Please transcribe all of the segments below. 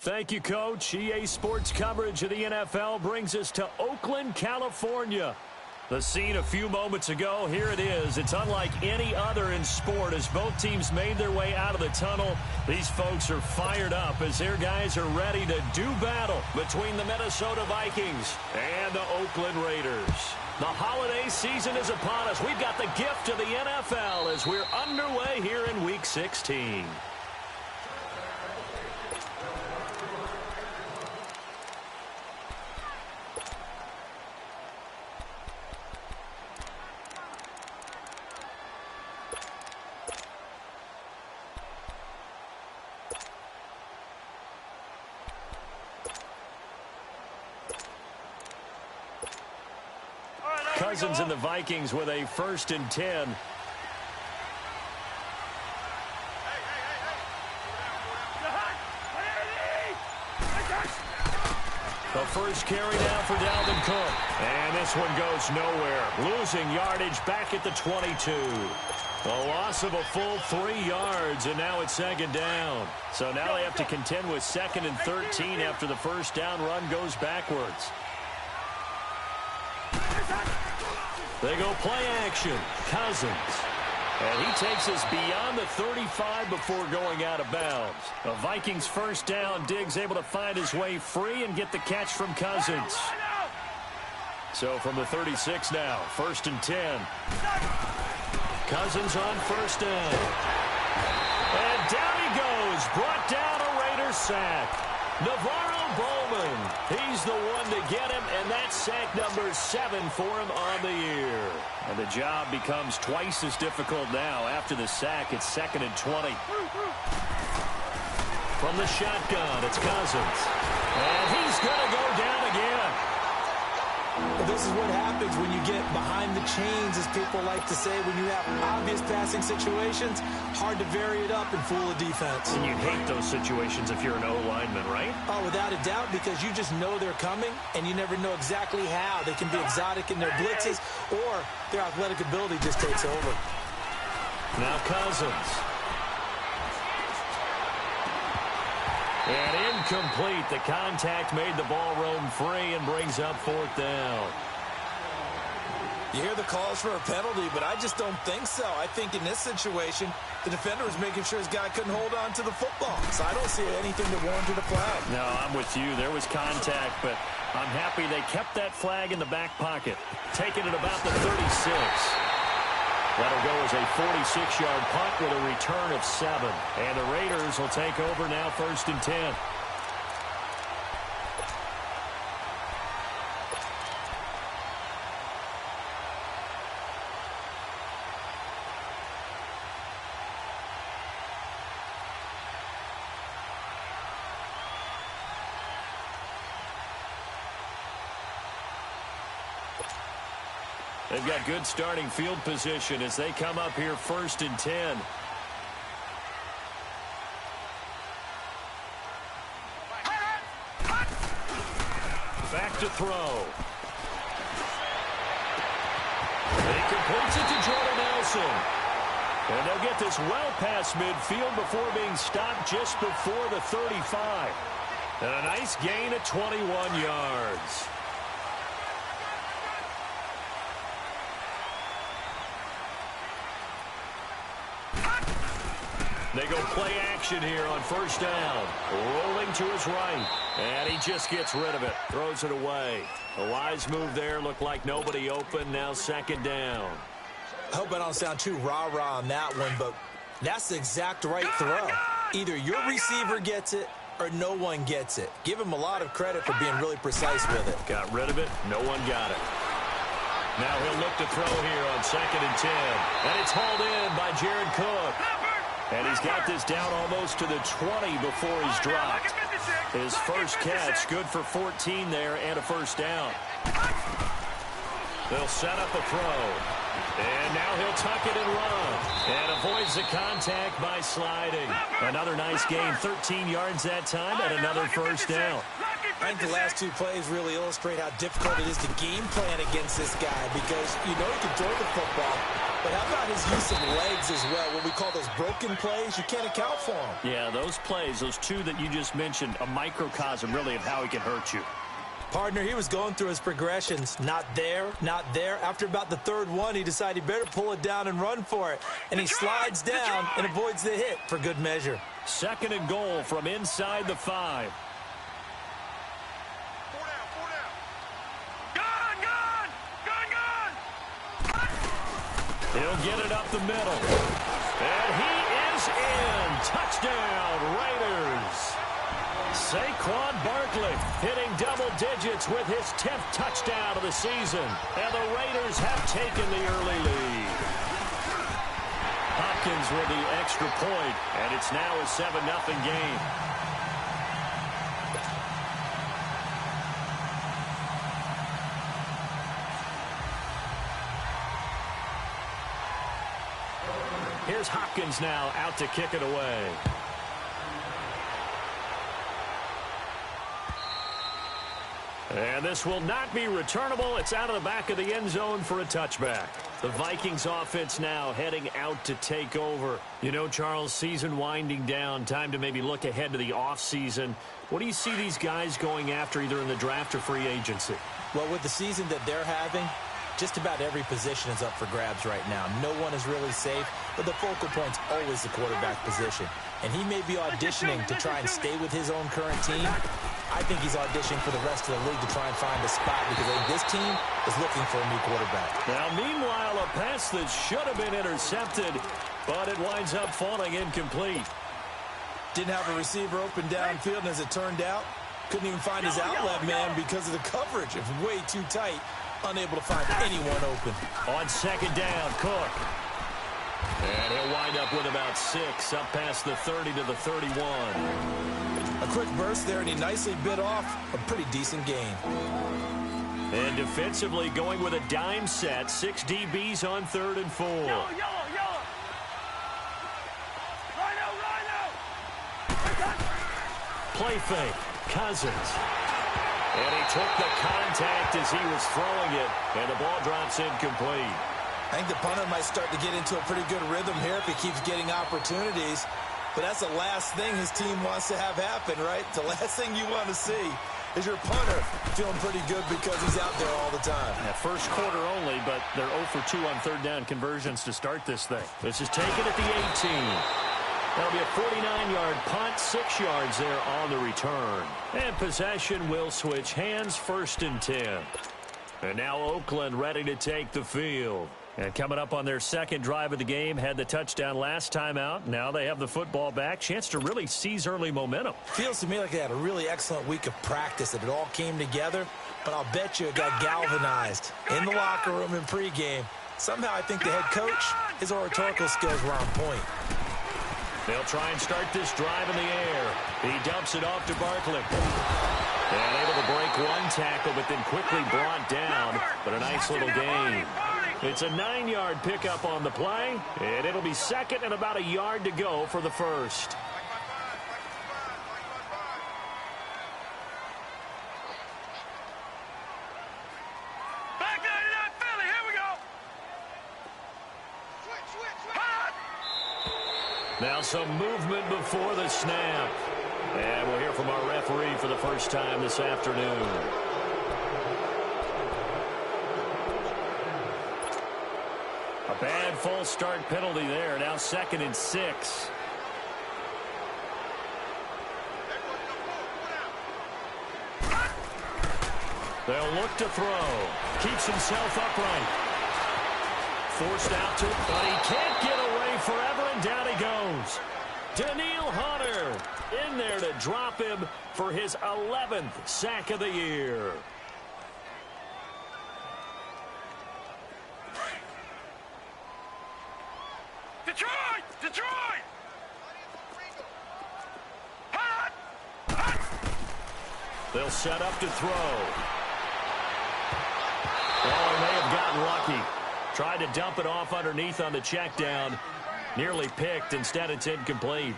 Thank you, Coach. EA Sports coverage of the NFL brings us to Oakland, California. The scene a few moments ago, here it is. It's unlike any other in sport as both teams made their way out of the tunnel. These folks are fired up as their guys are ready to do battle between the Minnesota Vikings and the Oakland Raiders. The holiday season is upon us. We've got the gift of the NFL as we're underway here in Week 16. Cousins and the Vikings with a 1st and 10. The first carry down for Dalvin Cook. And this one goes nowhere. Losing yardage back at the 22. A loss of a full 3 yards, and now it's 2nd down. So now they have to contend with 2nd and 13 after the first down run goes backwards. They go play action. Cousins. And he takes us beyond the 35 before going out of bounds. The Vikings first down. Diggs able to find his way free and get the catch from Cousins. So from the 36 now, 1st and 10. Cousins on 1st down. And down he goes. Brought down a Raiders sack. Navarro Bowman, he's the one to get him, and that's sack number 7 for him on the year. And the job becomes twice as difficult now. After the sack, it's 2nd and 20. From the shotgun, it's Cousins. And he's going to go down again. Well, this is what happens when you get behind the chains, as people like to say. When you have obvious passing situations, hard to vary it up and fool a defense. And you hate those situations if you're an O-lineman, right? Oh, without a doubt, because you just know they're coming, and you never know exactly how. They can be exotic in their blitzes, or their athletic ability just takes over. Now Cousins. And incomplete. The contact made the ball roam free and brings up 4th down. You hear the calls for a penalty, but I just don't think so. I think in this situation, the defender was making sure his guy couldn't hold on to the football. So I don't see anything that warranted a flag. No, I'm with you. There was contact, but I'm happy they kept that flag in the back pocket. Taking it about the 36. That'll go as a 46-yard punt with a return of 7. And the Raiders will take over now 1st and 10. They've got good starting field position as they come up here 1st and 10. Back to throw. He completes it to Jordan Nelson. And they'll get this well past midfield before being stopped just before the 35. And a nice gain of 21 yards. They go play action here on 1st down. Rolling to his right. And he just gets rid of it. Throws it away. A wise move there. Looked like nobody open. Now 2nd down. I hope I don't sound too rah-rah on that one, but that's the exact right throw. Either your receiver gets it or no one gets it. Give him a lot of credit for being really precise with it. Got rid of it. No one got it. Now he'll look to throw here on 2nd and 10. And it's hauled in by Jared Cook. And he's got this down almost to the 20 before he's dropped. His first catch, good for 14 there and a 1st down. They'll set up a throw. And now he'll tuck it and run. And avoids the contact by sliding. Another nice gain, 13 yards that time, and another 1st down. I think the last two plays really illustrate how difficult it is to game plan against this guy because you know he can throw the football, but how about his use of legs as well? What we call those broken plays, you can't account for them. Yeah, those plays, those two that you just mentioned, a microcosm really of how he can hurt you. Partner, he was going through his progressions. Not there, not there. After about the third one, he decided he better pull it down and run for it. And he slides down and avoids the hit for good measure. 2nd and goal from inside the 5. He'll get it up the middle. And he is in. Touchdown, Raiders. Saquon Barkley hitting double digits with his 10th touchdown of the season. And the Raiders have taken the early lead. Hopkins with the extra point, and it's now a 7-0 game. Here's Hopkins now out to kick it away. And this will not be returnable. It's out of the back of the end zone for a touchback. The Vikings offense now heading out to take over. You know, Charles, season winding down. Time to maybe look ahead to the offseason. What do you see these guys going after either in the draft or free agency? Well, with the season that they're having, just about every position is up for grabs right now. No one is really safe, but the focal point's always the quarterback position. And he may be auditioning to try and stay with his own current team. I think he's auditioning for the rest of the league to try and find a spot because I think this team is looking for a new quarterback. Now, meanwhile, a pass that should have been intercepted, but it winds up falling incomplete. Didn't have a receiver open downfield, and as it turned out, couldn't even find his outlet man because of the coverage. It was way too tight. Unable to find anyone open. On 2nd down, Cook. And he'll wind up with about 6, up past the 30 to the 31. A quick burst there, and he nicely bit off a pretty decent gain. And defensively going with a dime set, 6 DBs on 3rd and 4. Yellow. Play fake, Cousins. And he took the contact as he was throwing it, and the ball drops incomplete. I think the punter might start to get into a pretty good rhythm here if he keeps getting opportunities. But that's the last thing his team wants to have happen, right? The last thing you want to see is your punter feeling pretty good because he's out there all the time. Yeah, first quarter only, but they're 0 for 2 on 3rd down conversions to start this thing. This is taken at the 18. That'll be a 49-yard punt, 6 yards there on the return. And possession will switch hands, 1st and 10. And now Oakland ready to take the field. And coming up on their 2nd drive of the game, had the touchdown last time out. Now they have the football back. Chance to really seize early momentum. Feels to me like they had a really excellent week of practice, that it all came together. But I'll bet you it got galvanized in the locker room in pregame. Somehow I think the head coach, his oratorical skills were on point. They'll try and start this drive in the air. He dumps it off to Barkley. And able to break one tackle, but then quickly brought down. But a nice little gain. It's a 9-yard pickup on the play, and it'll be 2nd and about a yard to go for the 1st. Back there to that Philly. Here we go. Switch. Now some movement before the snap. And we'll hear from our referee for the first time this afternoon. A bad false start penalty there. Now 2nd and 6. They'll look to throw. Keeps himself upright. Forced out to, but he can't get away forever, and down he goes. Daniil Hunter in there to drop him for his 11th sack of the year. Detroit! They'll set up to throw. Oh, they have gotten lucky. Tried to dump it off underneath on the check down. Nearly picked. Instead, it's incomplete.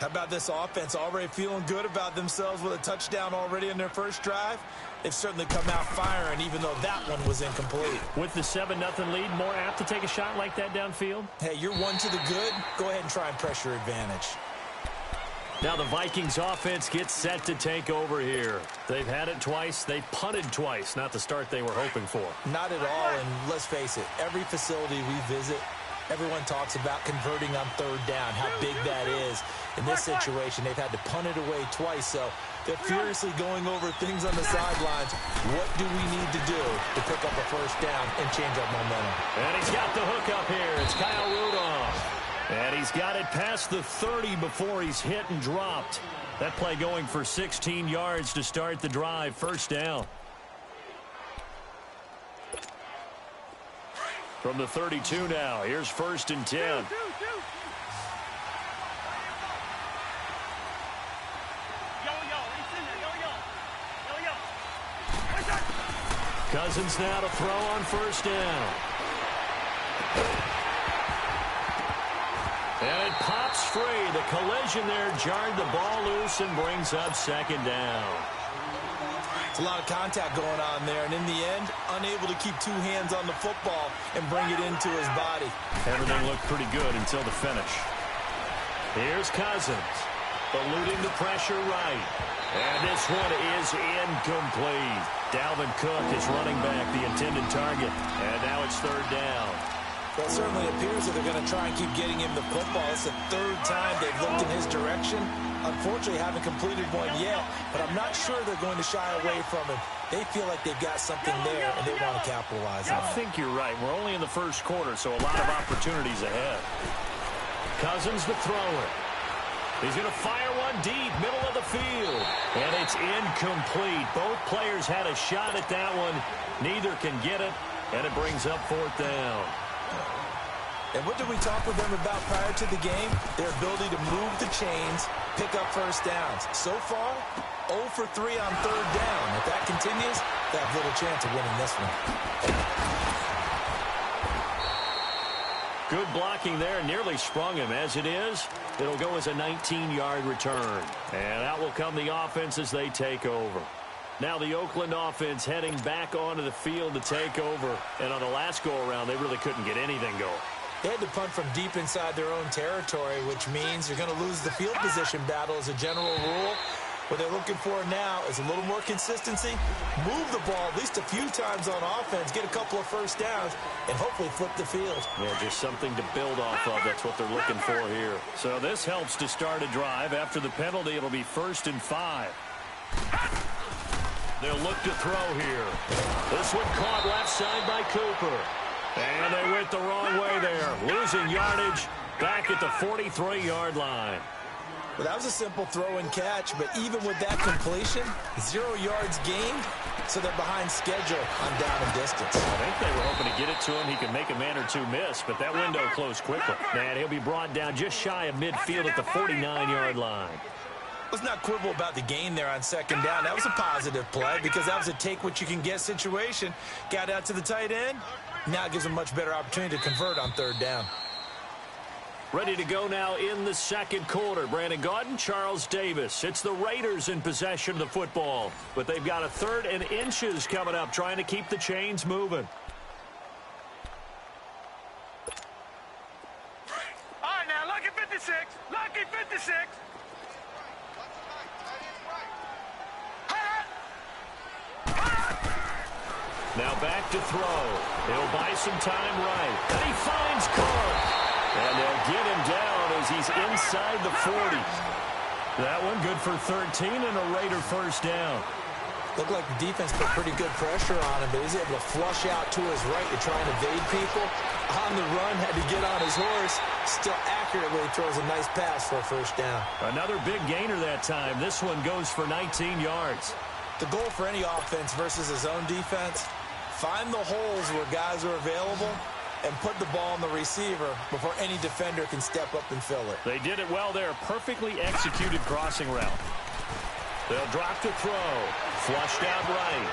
How about this offense already feeling good about themselves with a touchdown already in their first drive? They've certainly come out firing, even though that one was incomplete. With the 7-0 lead, more apt to take a shot like that downfield? Hey, you're one to the good. Go ahead and try and press your advantage. Now the Vikings offense gets set to take over here. They've had it twice. They've punted twice. Not the start they were hoping for. Not at all, and let's face it, every facility we visit, everyone talks about converting on third down, how big that is. In this situation, they've had to punt it away twice, so they're furiously going over things on the sidelines. What do we need to do to pick up a first down and change our momentum? And he's got the hook up here. It's Kyle Rudolph. And he's got it past the 30 before he's hit and dropped. That play going for 16 yards to start the drive. First down. From the 32 now. Here's 1st and 10. Cousins now to throw on 1st down. And it pops free. The collision there jarred the ball loose and brings up 2nd down. It's a lot of contact going on there, and in the end, unable to keep 2 hands on the football and bring it into his body. Everything looked pretty good until the finish. Here's Cousins, eluding the pressure right. And this one is incomplete. Dalvin Cook is running back, the intended target. And now it's 3rd down. Well, it certainly appears that they're going to try and keep getting him the football. It's the 3rd time they've looked in his direction. Unfortunately, haven't completed one yet, but I'm not sure they're going to shy away from him. They feel like they've got something there, and they want to capitalize on it. I think you're right. We're only in the first quarter, so a lot of opportunities ahead. Cousins the thrower. He's going to fire one deep, middle of the field. And it's incomplete. Both players had a shot at that one. Neither can get it, and it brings up 4th down. And what did we talk with them about prior to the game? Their ability to move the chains, pick up first downs. So far, 0 for 3 on 3rd down. If that continues, they have little chance of winning this one. Good blocking there. Nearly sprung him. As it is, it'll go as a 19-yard return. And out will come the offense as they take over. Now the Oakland offense heading back onto the field to take over. And on the last go-around, they really couldn't get anything going. They had to punt from deep inside their own territory, which means you're going to lose the field position battle as a general rule. What they're looking for now is a little more consistency, move the ball at least a few times on offense, get a couple of first downs, and hopefully flip the field. Yeah, just something to build off of. That's what they're looking for here. So this helps to start a drive. After the penalty, it'll be 1st and 5. They'll look to throw here. This one caught left side by Cooper. And they went the wrong way there. Losing yardage back at the 43-yard line. Well, that was a simple throw and catch, but even with that completion, 0 yards gained, so they're behind schedule on down and distance. I think they were hoping to get it to him. He could make a man or two miss, but that window closed quickly. And he'll be brought down just shy of midfield at the 49-yard line. Let's not quibble about the gain there on 2nd down. That was a positive play because that was a take-what-you-can-get situation. Got out to the tight end. Now it gives them a much better opportunity to convert on 3rd down. Ready to go now in the 2nd quarter. Brandon Gaudin, Charles Davis. It's the Raiders in possession of the football, but they've got a 3rd and inches coming up, trying to keep the chains moving. All right, now, lucky 56. Lucky 56. Now back to throw. He'll buy some time right. And he finds Cook. And they'll get him down as he's inside the 40. That one good for 13 and a Raider first down. Looked like the defense put pretty good pressure on him, but he's able to flush out to his right to try and evade people. On the run, had to get on his horse. Still accurately throws a nice pass for a first down. Another big gainer that time. This one goes for 19 yards. The goal for any offense versus his own defense, find the holes where guys are available and put the ball on the receiver before any defender can step up and fill it. They did it well there. Perfectly executed crossing route. They'll drop to throw. Flushed out right.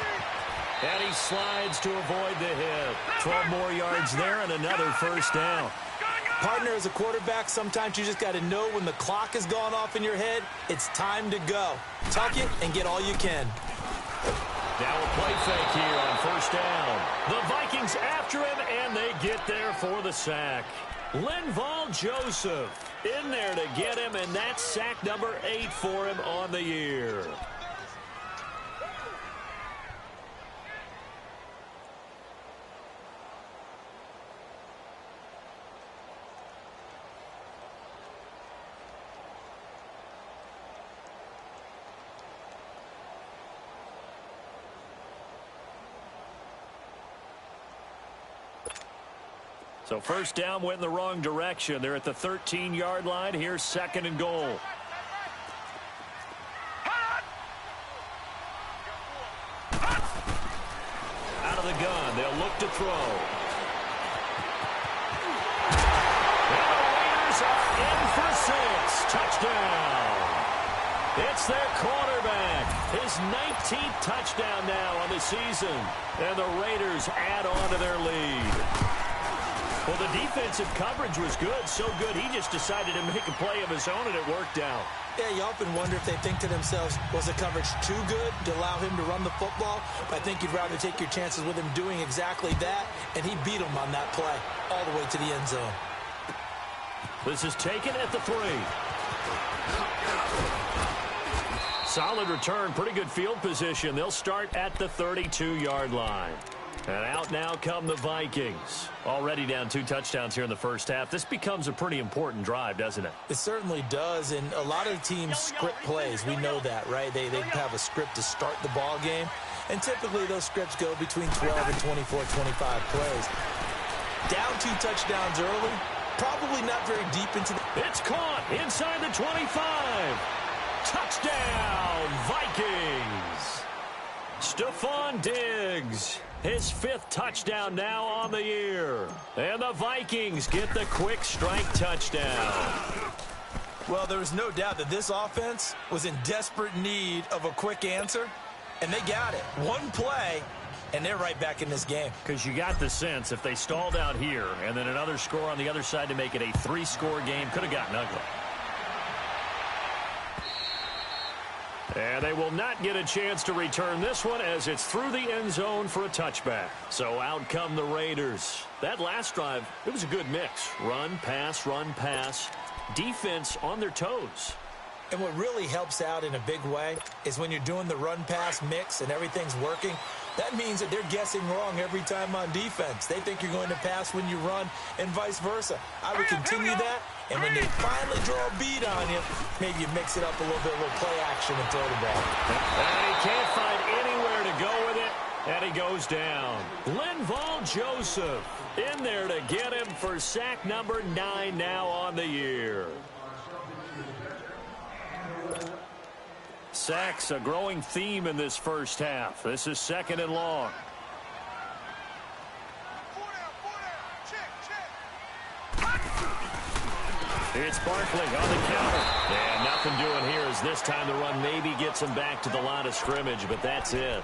And he slides to avoid the hit. 12 more yards there and another first down. Go, go! Partner, as a quarterback, sometimes you just got to know when the clock has gone off in your head, it's time to go. Tuck it and get all you can. Now a play fake here on first down. The Vikings after him, and they get there for the sack. Linval Joseph in there to get him, and that's sack number 8 for him on the year. So first down went in the wrong direction. They're at the 13-yard line. Here's second and goal. Out of the gun. They'll look to throw. And the Raiders are in for 6. Touchdown. It's their quarterback. His 19th touchdown now on the season. And the Raiders add on to their lead. Well, the defensive coverage was good, so good he just decided to make a play of his own, and it worked out. Yeah, you often wonder if they think to themselves, was the coverage too good to allow him to run the football? I think you'd rather take your chances with him doing exactly that, and he beat him on that play all the way to the end zone. This is taken at the 3. Solid return, pretty good field position. They'll start at the 32-yard line. And out now come the Vikings. Already down 2 touchdowns here in the first half. This becomes a pretty important drive, doesn't it? It certainly does, and a lot of teams script plays. We know that, right? They have a script to start the ball game, and typically those scripts go between 12 and 24, 25 plays. Down 2 touchdowns early, probably not very deep into the... It's caught inside the 25. Touchdown, Vikings. Stephon Diggs. His 5th touchdown now on the year. And the Vikings get the quick strike touchdown. Well, there was no doubt that this offense was in desperate need of a quick answer, and they got it. One play, and they're right back in this game. Because you got the sense if they stalled out here and then another score on the other side to make it a 3-score game, could have gotten ugly. And they will not get a chance to return this one as it's through the end zone for a touchback. So out come the Raiders. That last drive, it was a good mix. Run, pass, defense on their toes. And what really helps out in a big way is when you're doing the run-pass mix and everything's working, that means that they're guessing wrong every time on defense. They think you're going to pass when you run and vice versa. I would continue that, and when they finally draw a beat on you, maybe you mix it up a little bit, a little play action and throw the ball. And he can't find anywhere to go with it, and he goes down. Linval Joseph in there to get him for sack number 9 now on the year. Sacks, a growing theme in this first half. This is second and long. It's Barkley on the counter. And nothing doing here as this time the run maybe gets him back to the line of scrimmage, but that's it.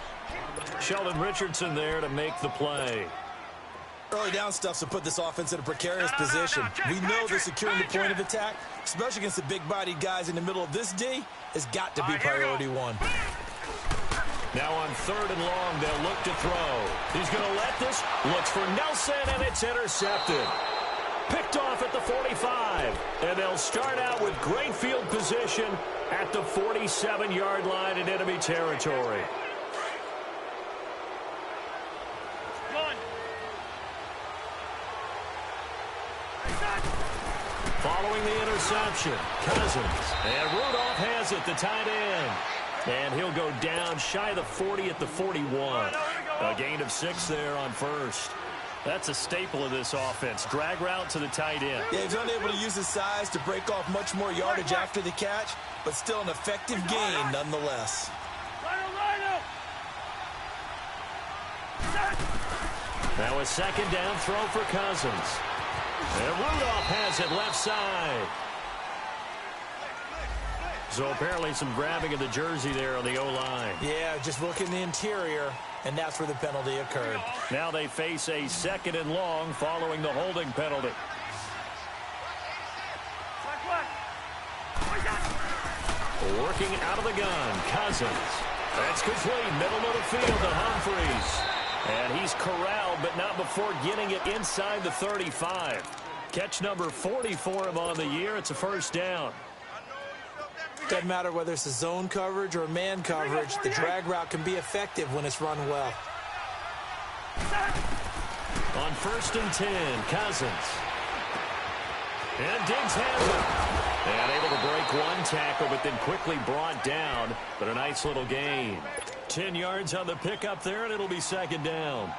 Sheldon Richardson there to make the play. Early down stuff to put this offense in a precarious position. We know they're securing the point of attack, especially against the big-bodied guys in the middle of this D, has got to be priority 1. Now on 3rd and long, they'll look to throw. He's going to let this. Looks for Nelson, and it's intercepted. Picked off at the 45. And they'll start out with great field position at the 47-yard line in enemy territory. Following the interception, Cousins. And Rudolph has it, the tight end. And he'll go down shy of the 40 at the 41. A gain of 6 there on first. That's a staple of this offense. Drag route to the tight end. Yeah, he's unable to use his size to break off much more yardage after the catch, but still an effective gain nonetheless. Now a second down throw for Cousins. And Rudolph has it left side. So apparently some grabbing of the jersey there on the O-line. Yeah, just look in the interior, and that's where the penalty occurred. Now they face a second and long following the holding penalty. Working out of the gun, Cousins. That's complete. Middle of the field to Humphries. And he's corralled, but not before getting it inside the 35. Catch number 40 for him on the year. It's a first down. Doesn't matter whether it's a zone coverage or man coverage. The drag route can be effective when it's run well. On 1st and 10, Cousins. And Diggs has it. And able to break one tackle, but then quickly brought down. But a nice little gain. 10 yards on the pickup there, and it'll be second down.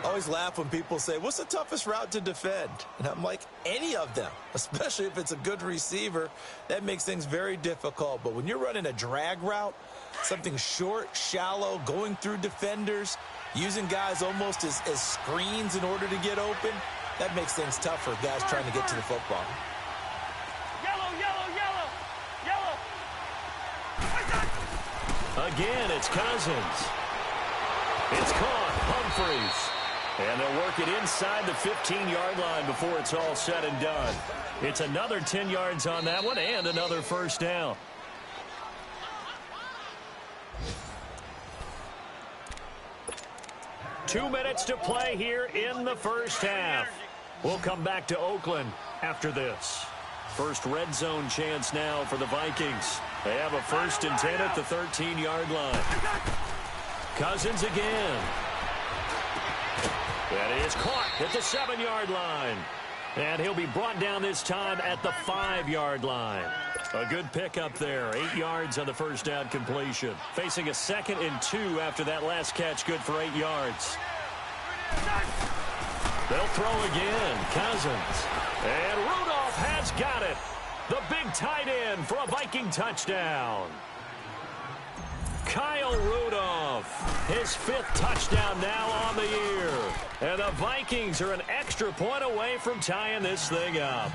I always laugh when people say, what's the toughest route to defend? And I'm like, any of them, especially if it's a good receiver. That makes things very difficult. But when you're running a drag route, something short, shallow, going through defenders, using guys almost as screens in order to get open, that makes things tough for guys trying to get to the football. Yellow, yellow, yellow, yellow. Again, it's Cousins. It's caught. Humphries. And they'll work it inside the 15-yard line before it's all said and done. It's another 10 yards on that one and another first down. Two minutes to play here in the first half. We'll come back to Oakland after this. First red zone chance now for the Vikings. They have a 1st and 10 at the 13-yard line. Cousins again. That is caught at the 7-yard line. And he'll be brought down this time at the 5-yard line. A good pickup there. 8 yards on the first down completion. Facing a 2nd and 2 after that last catch. Good for 8 yards. They'll throw again. Cousins. And Rudolph has got it. The big tight end for a Viking touchdown. Kyle Rudolph, his 5th touchdown now on the year. And the Vikings are an extra point away from tying this thing up.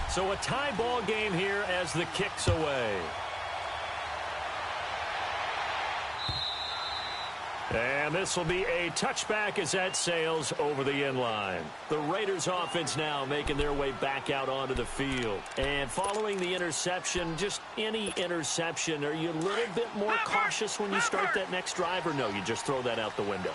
So a tie ball game here as the kick's away. And this will be a touchback as that sails over the end line. The Raiders offense now making their way back out onto the field. And following the interception, just any interception, are you a little bit more cautious when you start that next drive, or no, you just throw that out the window?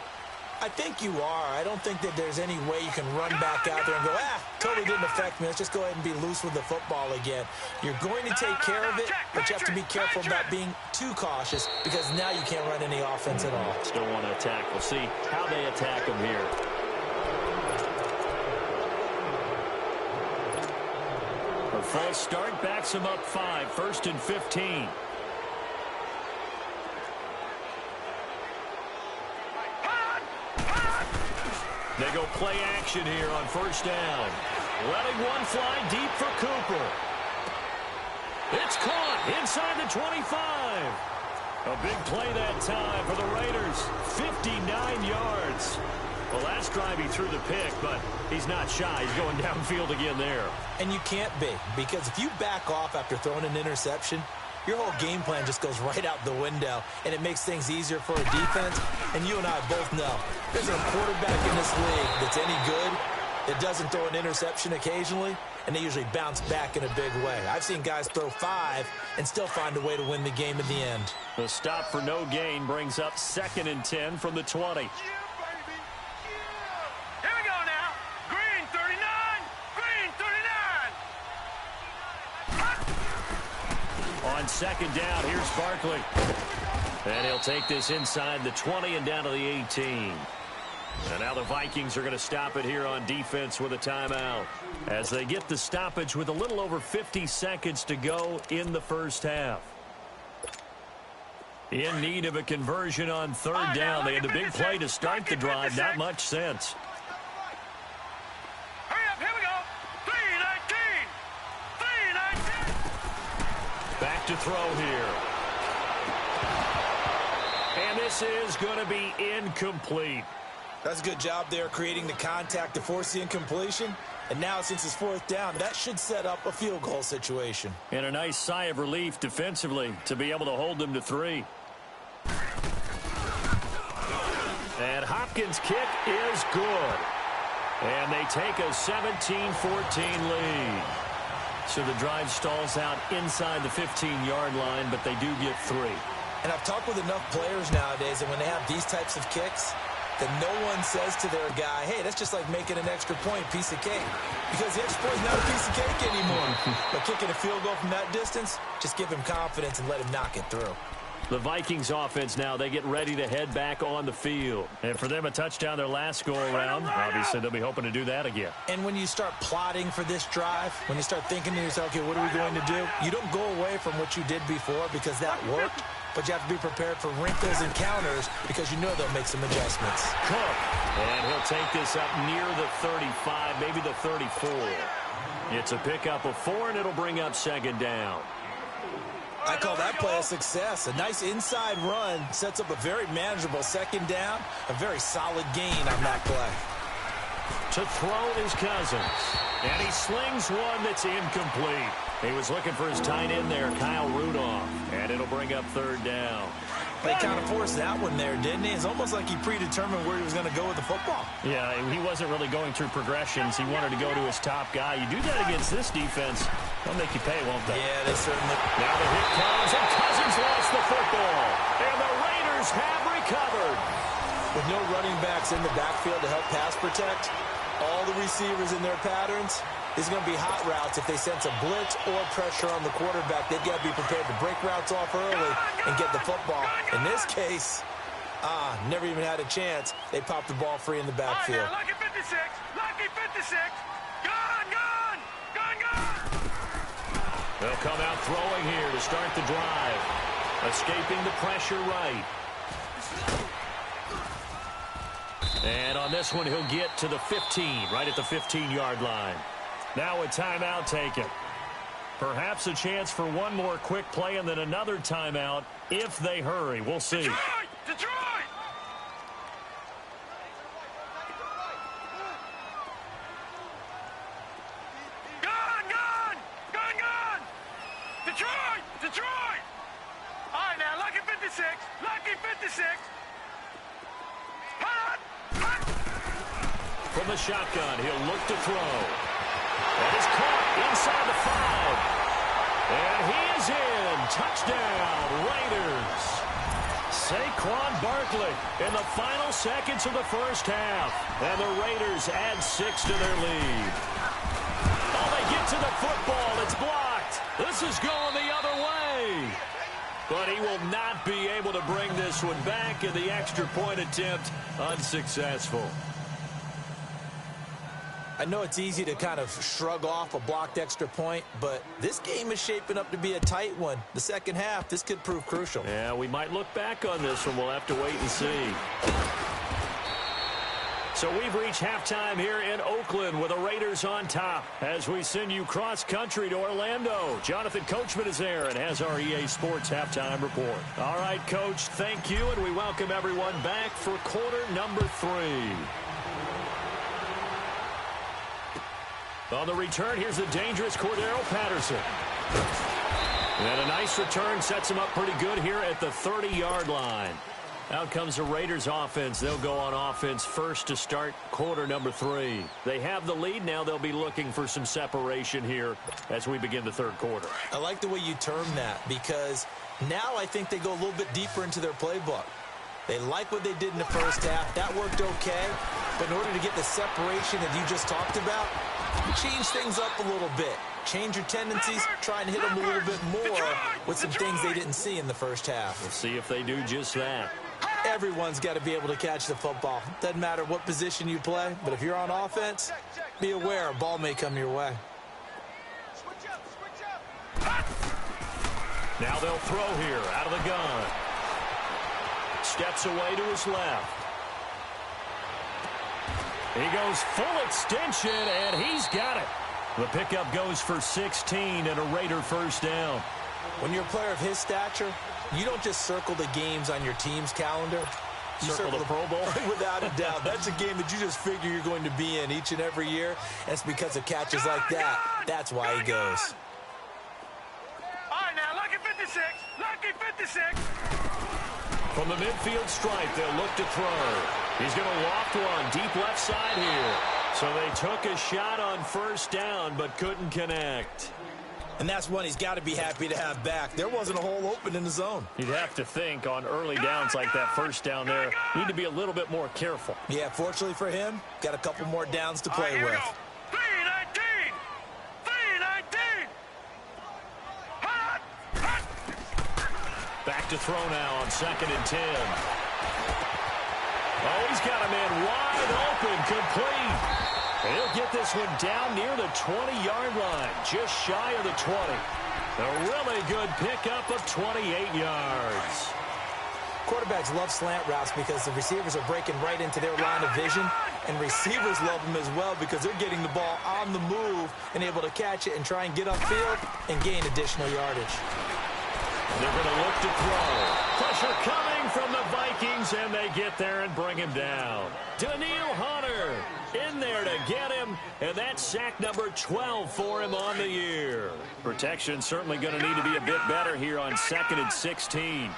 I think you are. I don't think that there's any way you can run back out there and go, totally didn't affect me. Let's just go ahead and be loose with the football again. You're going to take care of it, but you have to be careful about being too cautious because now you can't run any offense at all. Still want to attack. We'll see how they attack them here. A false start backs them up 5, 1st and 15. They go play action here on 1st down. Letting one fly deep for Cooper. It's caught inside the 25. A big play that time for the Raiders. 59 yards. Well, last drive he threw the pick, but he's not shy. He's going downfield again there. And you can't be, because if you back off after throwing an interception, your whole game plan just goes right out the window, and it makes things easier for a defense. And you and I both know there's a quarterback in this league that's any good that doesn't throw an interception occasionally, and they usually bounce back in a big way. I've seen guys throw 5 and still find a way to win the game in the end. The stop for no gain brings up 2nd and 10 from the 20. On 2nd down, here's Barkley. And he'll take this inside the 20 and down to the 18. And now the Vikings are going to stop it here on defense with a timeout as they get the stoppage with a little over 50 seconds to go in the first half. In need of a conversion on 3rd down. They had the big play to start the drive. Not much sense. Back to throw here. And this is going to be incomplete. That's a good job there creating the contact to force the incompletion. And now, since it's fourth down, that should set up a field goal situation. And a nice sigh of relief defensively to be able to hold them to 3. And Hopkins' kick is good. And they take a 17-14 lead. So the drive stalls out inside the 15-yard line, but they do get 3. And I've talked with enough players nowadays, and when they have these types of kicks, that no one says to their guy, hey, that's just like making an extra point, piece of cake. Because the extra point is not a piece of cake anymore. But kicking a field goal from that distance, just give him confidence and let him knock it through. The Vikings offense now, they get ready to head back on the field. And for them, a touchdown their last go-around. Obviously, they'll be hoping to do that again. And when you start plotting for this drive, when you start thinking to yourself, okay, what are we going to do? You don't go away from what you did before because that worked. But you have to be prepared for wrinkles and counters because you know they'll make some adjustments. Cook. And he'll take this up near the 35, maybe the 34. It's a pickup of 4, and it'll bring up second down. I call that play a success. A nice inside run sets up a very manageable second down. A very solid gain on that play. To throw is Cousins. And he slings one that's incomplete. He was looking for his tight end there, Kyle Rudolph. And it'll bring up third down. They kind of forced that one there, didn't he? It's almost like he predetermined where he was going to go with the football. Yeah, he wasn't really going through progressions. He wanted to go to his top guy. You do that against this defense, they'll make you pay, won't they? Yeah, they certainly. Now the hit comes, and Cousins lost the football. And the Raiders have recovered. With no running backs in the backfield to help pass protect, all the receivers in their patterns, is going to be hot routes. If they sense a blitz or pressure on the quarterback, they've got to be prepared to break routes off early and get the football. In this case, never even had a chance. They popped the ball free in the backfield. All right, now, lucky 56. Lucky 56. Gone, gone. Gone, gone. They'll come out throwing here to start the drive. Escaping the pressure right. And on this one, he'll get to the 15, right at the 15-yard line. Now a timeout taken. Perhaps a chance for one more quick play and then another timeout if they hurry. We'll see. Detroit! Detroit! Gone, gone! Gone, gone! Detroit! Detroit! All right, now, lucky 56. Lucky 56. Hot! Hot! From the shotgun, he'll look to throw. That is caught inside the 5. And he is in. Touchdown, Raiders. Saquon Barkley in the final seconds of the first half. And the Raiders add 6 to their lead. Oh, they get to the football. It's blocked. This is going the other way. But he will not be able to bring this one back, and the extra point attempt unsuccessful. I know it's easy to kind of shrug off a blocked extra point, but this game is shaping up to be a tight one. The second half, this could prove crucial. Yeah, we might look back on this one. We'll have to wait and see. So we've reached halftime here in Oakland with the Raiders on top as we send you cross-country to Orlando. Jonathan Coachman is there and has our EA Sports halftime report. All right, Coach, thank you, and we welcome everyone back for quarter number 3. On the return, here's the dangerous Cordero Patterson. And a nice return sets him up pretty good here at the 30-yard line. Out comes the Raiders offense. They'll go on offense first to start quarter number 3. They have the lead. Now they'll be looking for some separation here as we begin the third quarter. I like the way you term that because now I think they go a little bit deeper into their playbook. They like what they did in the first half. That worked okay. But in order to get the separation that you just talked about, change things up a little bit. Change your tendencies. Try and hit them a little bit more with some things they didn't see in the first half. We'll see if they do just that. Everyone's got to be able to catch the football. Doesn't matter what position you play, but if you're on offense, be aware a ball may come your way. Now they'll throw here out of the gun. Steps away to his left. He goes full extension, and he's got it. The pickup goes for 16 and a Raider first down. When you're a player of his stature, you don't just circle the games on your team's calendar. Circle the Pro Bowl? Without a doubt. That's a game that you just figure you're going to be in each and every year. And it's because of catches like that. That's why he goes. All right, now, lucky 56. Lucky 56. From the midfield stripe, they'll look to throw. He's going to loft one deep left side here. So they took a shot on first down, but couldn't connect. And that's one he's got to be happy to have back. There wasn't a hole open in the zone. You'd have to think on early downs like that first down there, need to be a little bit more careful. Yeah, fortunately for him, got a couple more downs to play Here we with. go. 319. 319. Hot. Hot. Back to throw now on 2nd and 10. Oh, he's got a man wide open, complete. And he'll get this one down near the 20-yard line, just shy of the 20. A really good pickup of 28 yards. Quarterbacks love slant routes because the receivers are breaking right into their line of vision, and receivers love them as well because they're getting the ball on the move and able to catch it and try and get upfield and gain additional yardage. They're going to look to throw. Pressure coming from the Vikings, and they get there and bring him down. Daniil Hunter in there to get him, and that's sack number 12 for him on the year. Protection certainly going to need to be a bit better here on 2nd and 16.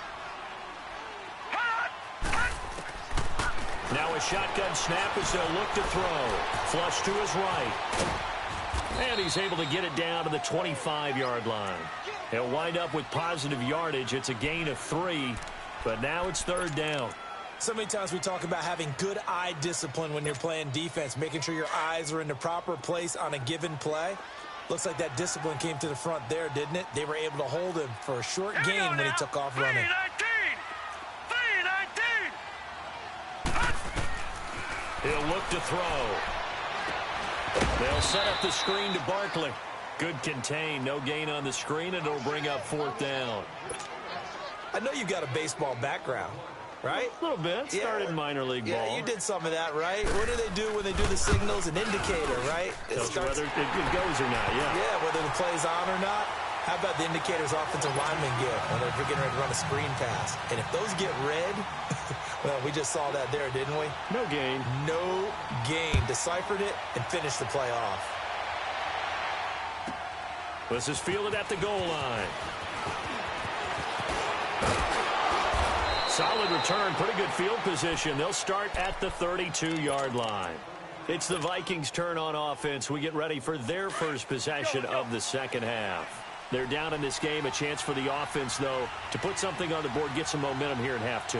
Now a shotgun snap as they'll look to throw. Flush to his right. And he's able to get it down to the 25-yard line. He'll wind up with positive yardage. It's a gain of 3, but now it's 3rd down. So many times we talk about having good eye discipline when you're playing defense, making sure your eyes are in the proper place on a given play. Looks like that discipline came to the front there, didn't it? They were able to hold him for a short gain when he took off running. 319. He'll look to throw. They'll set up the screen to Barkley. Good contain, no gain on the screen, and it'll bring up 4th down. I know you've got a baseball background, right? A little bit. Started in minor league ball. Yeah, you did some of that, right? What do they do when they do the signals? An indicator, right? Tells you whether it goes or not, yeah. Yeah, whether the play's on or not. How about the indicators offensive linemen get when they're getting ready to run a screen pass? And if those get red, well, we just saw that there, didn't we? No gain. No gain. Deciphered it and finished the play off. This is fielded at the goal line. Solid return, pretty good field position. They'll start at the 32-yard line. It's the Vikings' turn on offense. We get ready for their first possession of the second half. They're down in this game. A chance for the offense, though, to put something on the board, get some momentum here in half 2.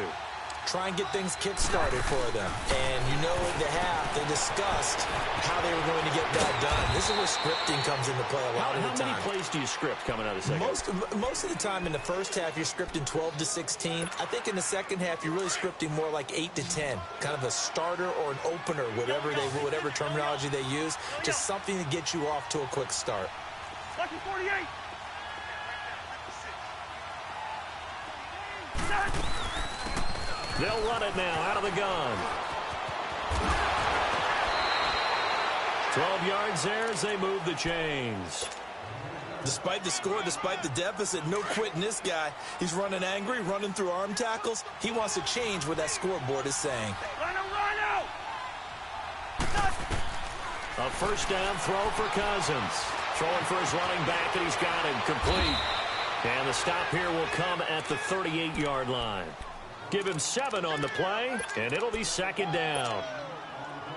Try and get things kick-started for them. And you know in the half, they discussed how they were going to get that done. This is where scripting comes into play a lot of the time. How many plays do you script coming out of the second? Most of the time in the first half, you're scripting 12 to 16. I think in the second half, you're really scripting more like 8 to 10. Kind of a starter or an opener, whatever terminology they use. Just something to get you off to a quick start. Lucky 48. They'll run it now out of the gun. 12 yards there as they move the chains. Despite the score, despite the deficit, no quitting this guy. He's running angry, running through arm tackles. He wants to change what that scoreboard is saying. Rhino! A first down throw for Cousins. Throwing for his running back, and he's got him complete. And the stop here will come at the 38-yard line. Give him 7 on the play, and it'll be 2nd down.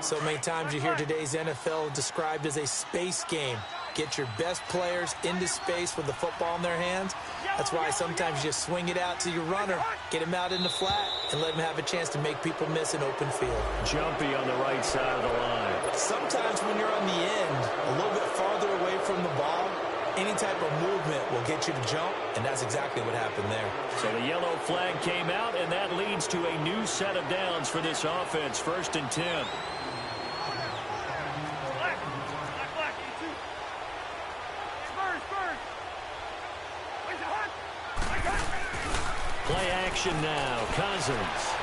So many times you hear today's NFL described as a space game. Get your best players into space with the football in their hands. That's why sometimes you just swing it out to your runner, get him out in the flat, and let him have a chance to make people miss an open field. Jumpy on the right side of the line. Sometimes when you're on the end, a little bit farther away from the ball, any type of movement will get you to jump, and that's exactly what happened there. So the yellow flag came out, and that leads to a new set of downs for this offense. 1st and 10. Black, 82. Spurs. Where's the hunt? Play action now. Cousins.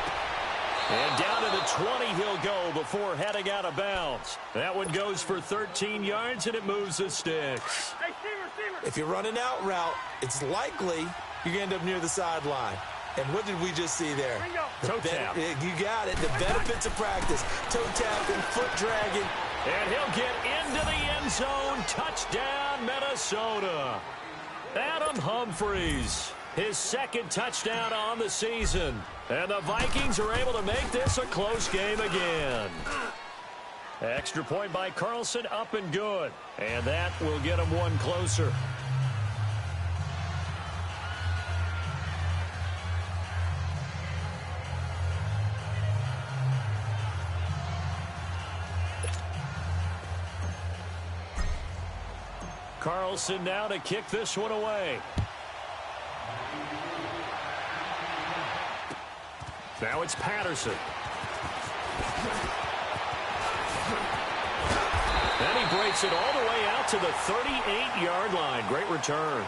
And down to the 20 he'll go before heading out of bounds. That one goes for 13 yards, and it moves the sticks. Hey, receiver. If you're running out route, it's likely you're going to end up near the sideline. And what did we just see there? Toe tap. You got it. The benefits of practice. Toe tapping, foot dragging. And he'll get into the end zone. Touchdown, Minnesota. Adam Humphries, his second touchdown on the season. And the Vikings are able to make this a close game again. Extra point by Carlson, up and good. And that will get him one closer. Carlson now to kick this one away. Now it's Patterson. And he breaks it all the way out to the 38-yard line. Great return.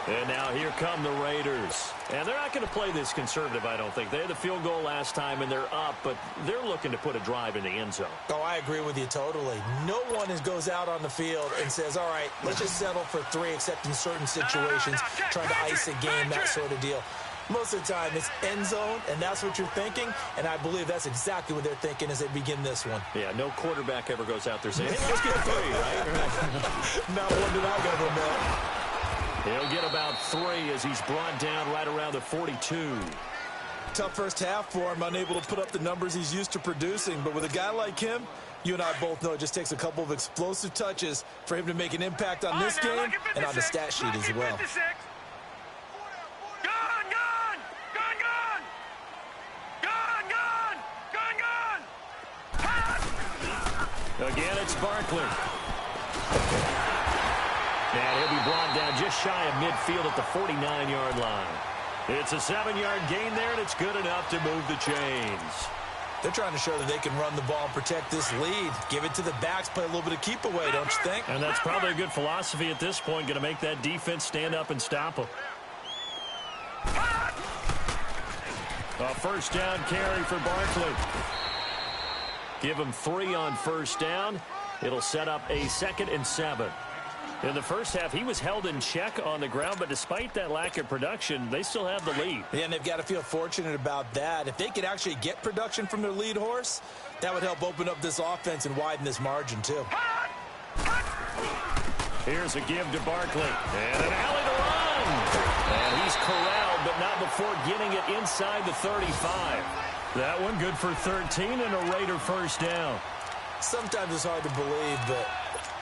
And now here come the Raiders. And they're not going to play this conservative, I don't think. They had the field goal last time, and they're up, but they're looking to put a drive in the end zone. Oh, I agree with you totally. No one goes out on the field and says, all right, let's just settle for 3, except in certain situations, trying to ice a game, that sort of deal. Most of the time, it's end zone, and that's what you're thinking, and I believe that's exactly what they're thinking as they begin this one. Yeah, no quarterback ever goes out there saying, hey, let's get 3, right? Not one that I've ever met. He'll get about 3 as he's brought down right around the 42. Tough first half for him, unable to put up the numbers he's used to producing. But with a guy like him, you and I both know it just takes a couple of explosive touches for him to make an impact on this game and on the stat sheet as well. Again, it's Barkley. And he'll be brought down just shy of midfield at the 49-yard line. It's a 7-yard gain there, and it's good enough to move the chains. They're trying to show that they can run the ball and protect this lead. Give it to the backs, play a little bit of keep away, don't you think? And that's probably a good philosophy at this point, going to make that defense stand up and stop them. A first down carry for Barkley. Give him 3 on first down. It'll set up a 2nd and 7. In the first half, he was held in check on the ground, but despite that lack of production, they still have the lead. Yeah, and they've got to feel fortunate about that. If they could actually get production from their lead horse, that would help open up this offense and widen this margin, too. Here's a give to Barkley. And an alley to run. And he's corralled, but not before getting it inside the 35. That one good for 13 and a Raider first down. Sometimes it's hard to believe, but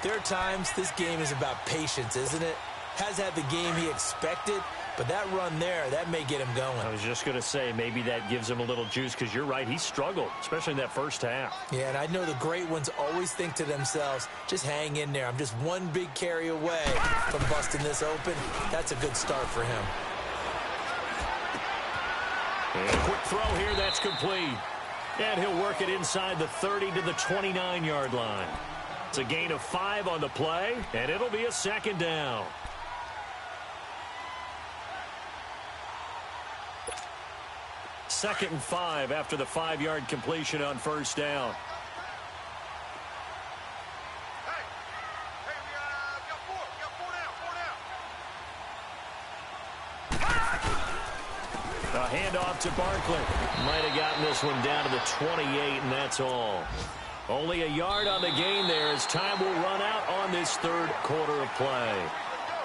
there are times this game is about patience, isn't it? Has had the game he expected, but that run there, that may get him going. I was just going to say, maybe that gives him a little juice, because you're right, he struggled, especially in that first half. Yeah, and I know the great ones always think to themselves, just hang in there. I'm just one big carry away from busting this open. That's a good start for him. And a quick throw here, that's complete. And he'll work it inside the 30 to the 29-yard line. It's a gain of 5 on the play, and it'll be a 2nd down. Second and 5 after the 5-yard completion on first down. A handoff to Barkley. Might have gotten this one down to the 28, and that's all. Only a yard on the gain there as time will run out on this third quarter of play.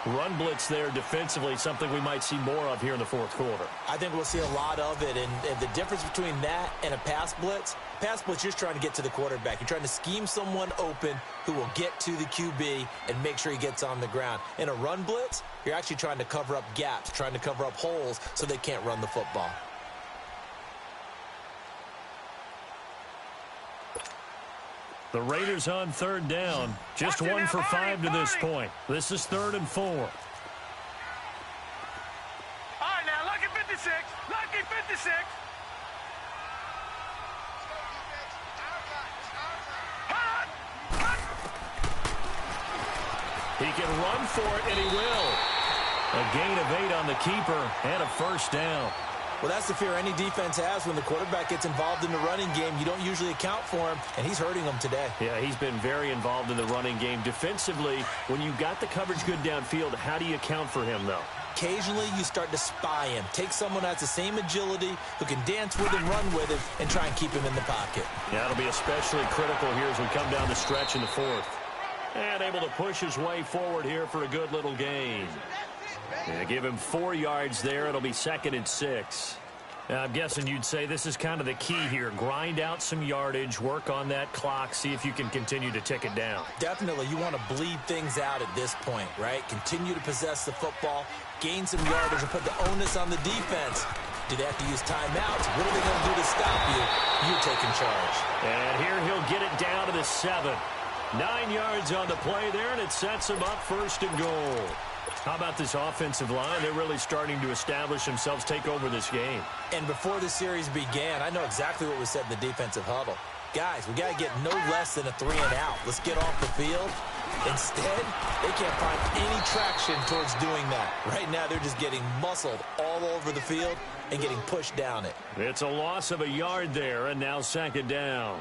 Run blitz there defensively, something we might see more of here in the fourth quarter. I think we'll see a lot of it, and the difference between that and a pass blitz, you're just trying to get to the quarterback. You're trying to scheme someone open who will get to the QB and make sure he gets on the ground. In a run blitz, you're actually trying to cover up gaps, trying to cover up holes so they can't run the football. The Raiders on third down. Just 1 for 5 to this point. This is 3rd and 4. All right, now, lucky 56. Lucky 56. He can run for it, and he will. A gain of 8 on the keeper and a first down. Well, that's the fear any defense has when the quarterback gets involved in the running game. You don't usually account for him, and he's hurting them today. Yeah, he's been very involved in the running game. Defensively, when you got the coverage good downfield, how do you account for him, though? Occasionally, you start to spy him. Take someone who has the same agility, who can dance with him, run with him, and try and keep him in the pocket. Yeah, it'll be especially critical here as we come down the stretch in the fourth. And able to push his way forward here for a good little gain. Yeah, give him 4 yards there. It'll be 2nd and 6. Now, I'm guessing you'd say this is kind of the key here. Grind out some yardage, work on that clock, see if you can continue to tick it down. Definitely, you want to bleed things out at this point, right? Continue to possess the football, gain some yardage, and put the onus on the defense. Do they have to use timeouts? What are they going to do to stop you? You're taking charge. And here he'll get it down to the 7. 9 yards on the play there, and it sets him up 1st and goal. How about this offensive line? They're really starting to establish themselves, take over this game. And before the series began, I know exactly what was said in the defensive huddle. Guys, we got to get no less than a 3 and out. Let's get off the field. Instead, they can't find any traction towards doing that. Right now, they're just getting muscled all over the field and getting pushed down it. It's a loss of a yard there, and now 2nd down.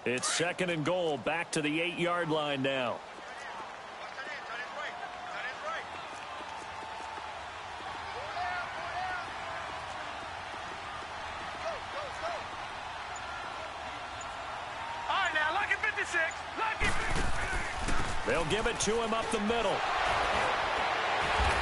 It's 2nd and goal, back to the 8-yard line now. All right, now, lucky 56. Lucky 56. They'll give it to him up the middle.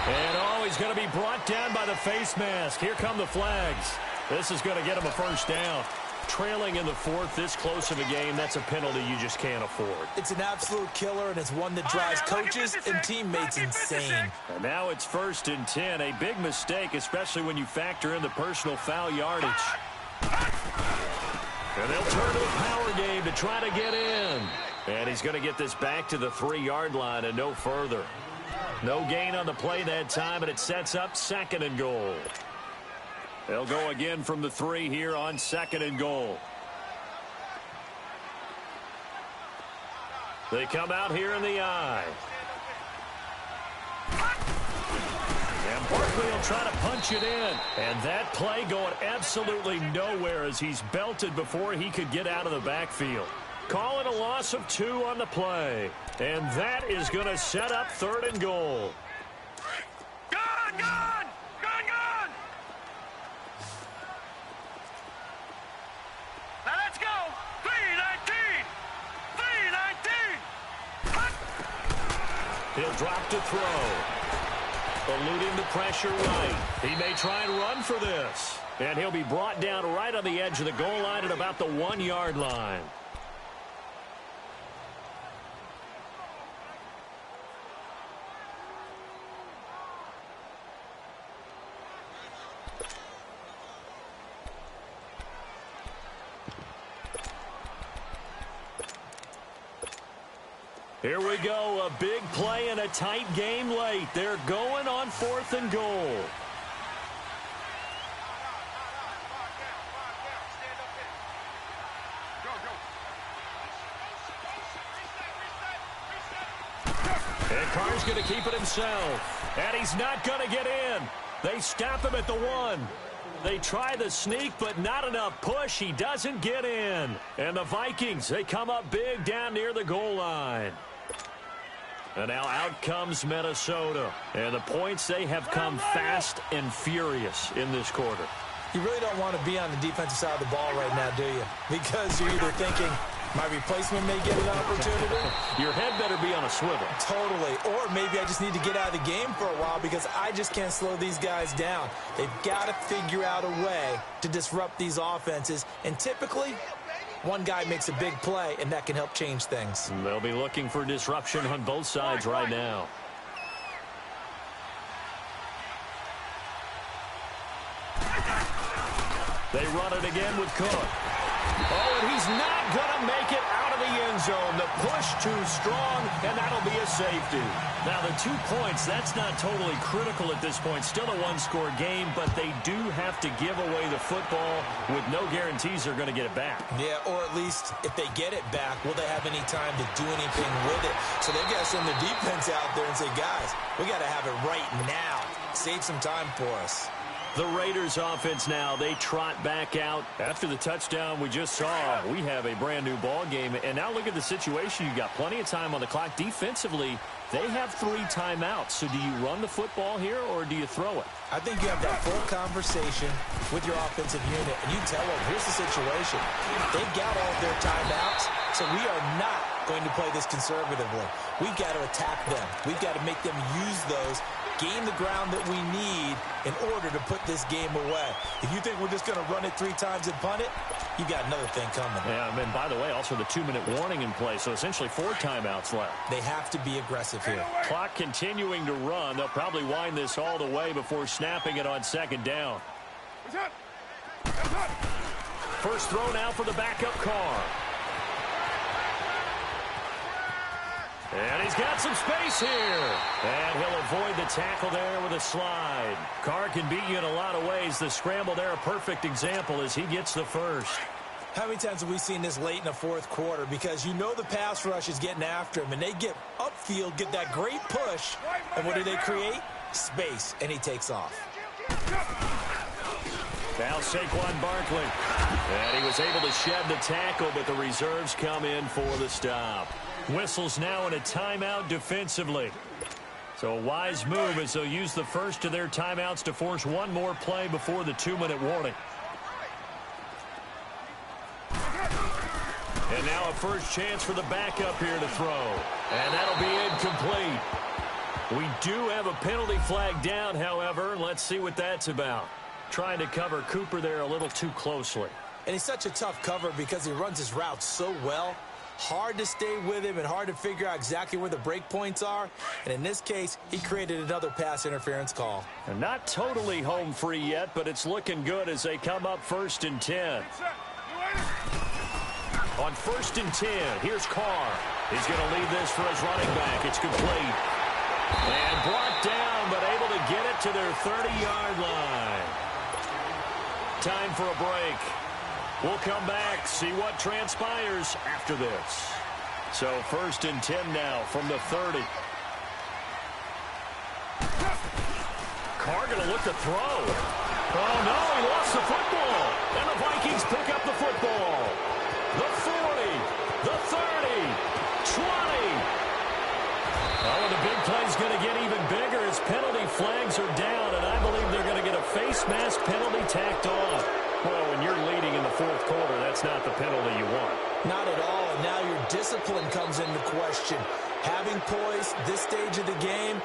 And oh, he's going to be brought down by the face mask. Here come the flags. This is going to get him a 1st down. Trailing in the 4th, this close of a game, that's a penalty you just can't afford. It's an absolute killer, and it's one that drives coaches and teammates insane. And now it's 1st and 10. A big mistake, especially when you factor in the personal foul yardage. And they'll turn to the power game to try to get in. And he's going to get this back to the 3-yard line and no further. No gain on the play that time, and it sets up 2nd and goal. They'll go again from the 3 here on 2nd and goal. They come out here in the I. And Barkley will try to punch it in. And that play going absolutely nowhere as he's belted before he could get out of the backfield. Call it a loss of 2 on the play. And that is going to set up 3rd and goal. Gone, gone, gone, gone. Now let's go. 3-19. 3-19. He'll drop to throw. Eluding the pressure right. He may try and run for this. And he'll be brought down right on the edge of the goal line at about the 1-yard line. Here we go, a big play in a tight game late. They're going on 4th and goal. And Carr's going to keep it himself. And he's not going to get in. They stop him at the 1. They try the sneak, but not enough push. He doesn't get in. And the Vikings, they come up big down near the goal line. And now out comes Minnesota. And the points, they have come fast and furious in this quarter. You really don't want to be on the defensive side of the ball right now, do you? Because you're either thinking, my replacement may get an opportunity. Your head better be on a swivel. Totally. Or maybe I just need to get out of the game for a while because I just can't slow these guys down. They've got to figure out a way to disrupt these offenses. And typically, one guy makes a big play, and that can help change things. And they'll be looking for disruption on both sides right now. They run it again with Cook. Oh, and he's not going to make it out of the end zone. The push too strong, and that'll be a safety. Now, the 2 points, that's not totally critical at this point. Still a one-score game, but they do have to give away the football with no guarantees they're going to get it back. Yeah, or at least if they get it back, will they have any time to do anything with it? So they've got to send their defense out there and say, guys, we got to have it right now. Save some time for us. The Raiders offense now, they trot back out. After the touchdown we just saw, we have a brand new ball game. And now look at the situation. You got plenty of time on the clock. Defensively, they have 3 timeouts. So do you run the football here or do you throw it? I think you have that full conversation with your offensive unit, and you tell them, here's the situation. They've got all of their timeouts, so we are not going to play this conservatively. We've got to attack them. We've got to make them use those, gain the ground that we need in order to put this game away. If you think we're just going to run it 3 times and punt it, you got another thing coming. Yeah, and by the way, also the 2-minute warning in play, so essentially 4 timeouts left. They have to be aggressive here. Clock continuing to run. They'll probably wind this all the way before snapping it on 2nd down. First throw now for the backup Carr. And he's got some space here. And he'll avoid the tackle there with a slide. Carr can beat you in a lot of ways. The scramble there, a perfect example as he gets the first. How many times have we seen this late in the 4th quarter? Because you know the pass rush is getting after him, and they get upfield, get that great push, and what do they create? Space, and he takes off. Now Saquon Barkley. And he was able to shed the tackle, but the reserves come in for the stop. Whistles now in a timeout defensively. So a wise move as they'll use the first of their timeouts to force one more play before the 2-minute warning. And now a first chance for the backup here to throw. And that'll be incomplete. We do have a penalty flag down, however. Let's see what that's about. Trying to cover Cooper there a little too closely. And he's such a tough cover because he runs his route so well. Hard to stay with him and hard to figure out exactly where the break points are. And in this case, he created another pass interference call. And not totally home free yet, but it's looking good as they come up 1st and 10. On 1st and 10, here's Carr. He's going to lead this for his running back. It's complete. And brought down, but able to get it to their 30-yard line. Time for a break. We'll come back, see what transpires after this. So 1st and 10 now from the 30. Carr going to look to throw. Oh, no, he lost the football. And the Vikings pick up the football. The 40, the 30, 20. Oh, and the big play's going to get even bigger as penalty flags are down, and I believe they're going to get a face mask penalty tacked on. Well, when you're leading in the 4th quarter, that's not the penalty you want. Not at all, and now your discipline comes into question. Having poise this stage of the game,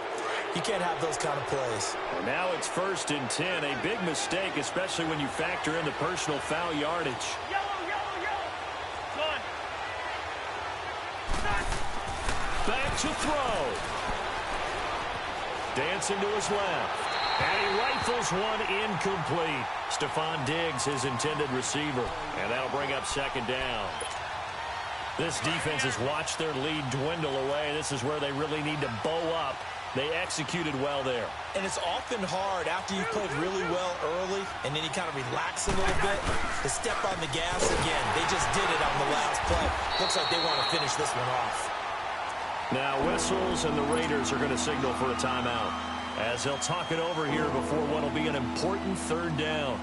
you can't have those kind of plays. And now it's 1st and 10, a big mistake, especially when you factor in the personal foul yardage. Back to throw. Dancing to his left. And he rifles one incomplete. Stephon Diggs, his intended receiver. And that'll bring up 2nd down. This defense has watched their lead dwindle away. This is where they really need to bow up. They executed well there. And it's often hard after you've played really well early and then you kind of relax a little bit to step on the gas again. They just did it on the last play. Looks like they want to finish this one off. Now whistles and the Raiders are going to signal for a timeout as they'll talk it over here before what will be an important 3rd down.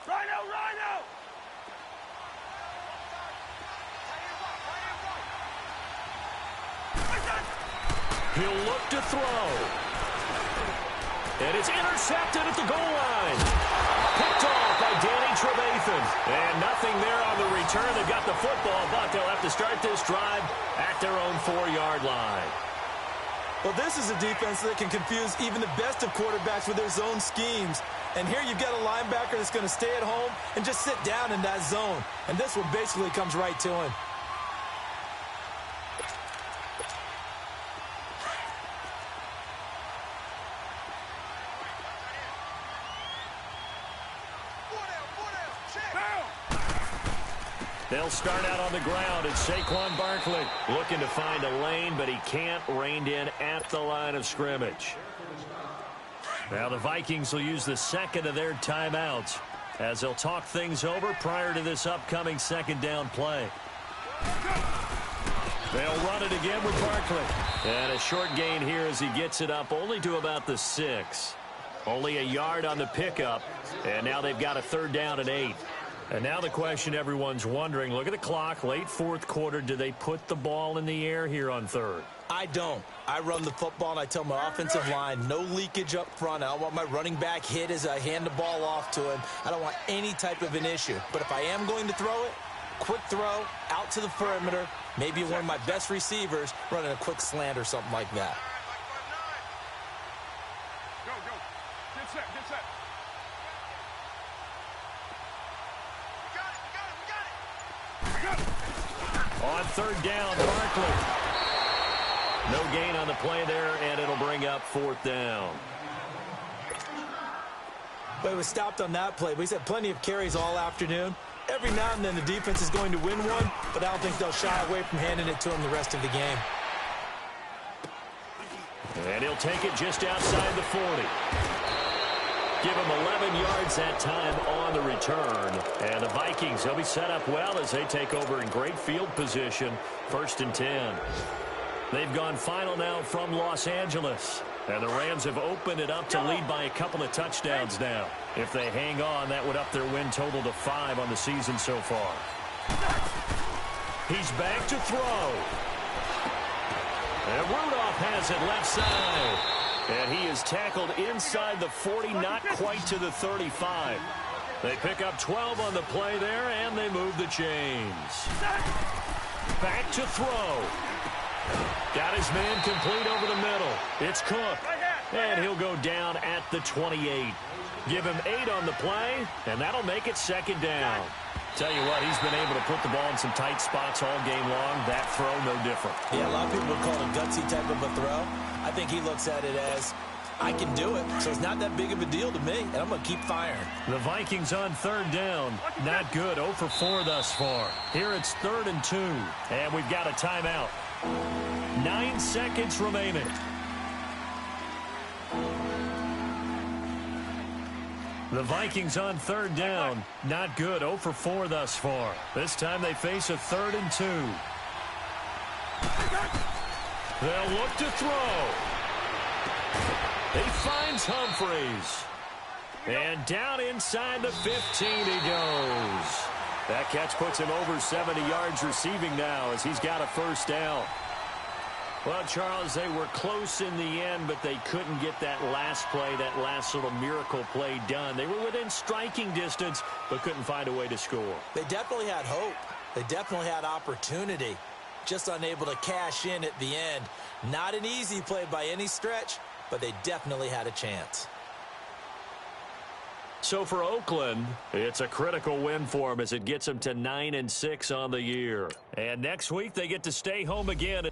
Rhino! He'll look to throw. And it's intercepted at the goal line. Picked off by Danny Trevathan. And nothing there on the return. They've got the football, but they'll have to start this drive at their own 4-yard line. Well, this is a defense that can confuse even the best of quarterbacks with their zone schemes. And here you've got a linebacker that's going to stay at home and just sit down in that zone. And this one basically comes right to him. They'll start out on the ground. It's Saquon Barkley looking to find a lane, but he can't. Reined in at the line of scrimmage. Now the Vikings will use the 2nd of their timeouts. as they'll talk things over prior to this upcoming second down play. They'll run it again with Barkley. And a short gain here as he gets it up only to about the 6. Only a yard on the pickup, and now they've got a third down and 8. And now the question everyone's wondering, look at the clock, late fourth quarter, do they put the ball in the air here on third? I don't. I run the football, and I tell my offensive line, no leakage up front. I don't want my running back hit as I hand the ball off to him. I don't want any type of an issue. But if I am going to throw it, quick throw, out to the perimeter, maybe one of my best receivers running a quick slant or something like that. Go, go. Get set, get set. We got it, we got it, we got it. On third down, Barkley. No gain on the play there, and it'll bring up fourth down. But it was stopped on that play. He's had plenty of carries all afternoon. Every now and then the defense is going to win one, but I don't think they'll shy away from handing it to him the rest of the game. And he'll take it just outside the 40. Give him 11 yards that time on the return. And the Vikings, they'll be set up well as they take over in great field position. 1st and 10. They've gone final now from Los Angeles. And the Rams have opened it up to lead by a couple of touchdowns now. If they hang on, that would up their win total to 5 on the season so far. He's back to throw. And Rudolph has it left side. And he is tackled inside the 40, not quite to the 35. They pick up 12 on the play there, and they move the chains. Back to throw. Got his man complete over the middle. It's Cook. And he'll go down at the 28. Give him 8 on the play, and that'll make it second down. Tell you what, he's been able to put the ball in some tight spots all game long. That throw, no different. Yeah, a lot of people would call it a gutsy type of a throw. I think he looks at it as, I can do it, so it's not that big of a deal to me, and I'm going to keep firing. The Vikings on third down. Not good. 0 for 4 thus far. Here it's 3rd and 2, and we've got a timeout. 9 seconds remaining. The Vikings on third down. Not good. 0 for 4 thus far. This time they face a 3rd and 2. They'll look to throw. He finds Humphreys. And down inside the 15 he goes. That catch puts him over 70 yards receiving now as he's got a first down. Well, Charles, they were close in the end, but they couldn't get that last play, that last little miracle play done. They were within striking distance, but couldn't find a way to score. They definitely had hope. They definitely had opportunity. Just unable to cash in at the end. Not an easy play by any stretch, but they definitely had a chance. So for Oakland, it's a critical win for them as it gets them to 9-6 on the year. And next week, they get to stay home again.